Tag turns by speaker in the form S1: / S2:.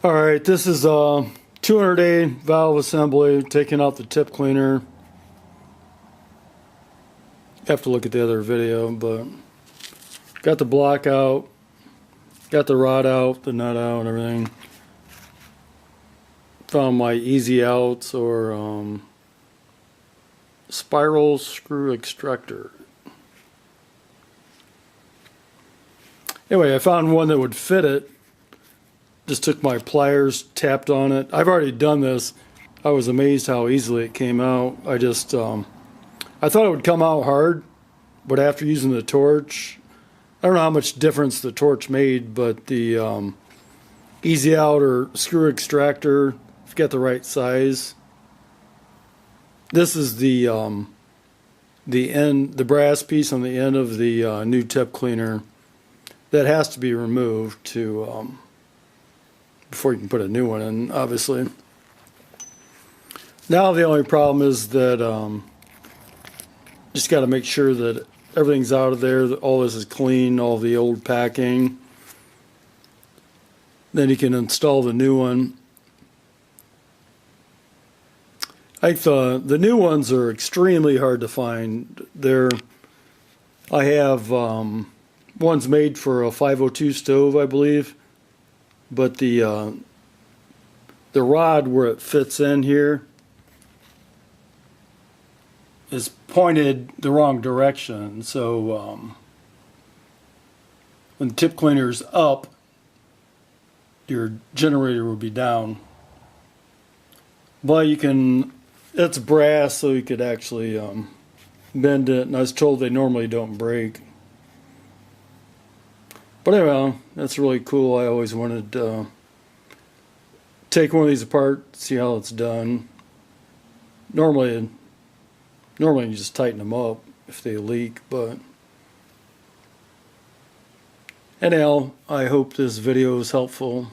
S1: Alright, this is a 200A valve assembly, taking out the tip cleaner. Have to look at the other video, but got the block out, got the rod out, the nut out, and everything. Found my easy outs or spiral screw extractor. Anyway, I found one that would fit it. Just took my pliers, tapped on it. I've already done this. I was amazed how easily it came out. I thought it would come out hard, but after using the torch, I don't know how much difference the torch made, but the easy out or screw extractor, if you got the right size. This is the brass piece on the end of the new tip cleaner that has to be removed to before you can put a new one in, obviously. Now the only problem is that just got to make sure that everything's out of there, that all this is clean, all the old packing. Then you can install the new one. I think the new ones are extremely hard to find. I have ones made for a 502 stove, I believe. But the rod where it fits in here is pointed the wrong direction. So when the tip cleaner's up, your generator will be down. But it's brass, so you could actually bend it. And I was told they normally don't break. But anyway, that's really cool. I always wanted to take one of these apart, see how it's done. Normally you just tighten them up if they leak, but anyhow, I hope this video is helpful.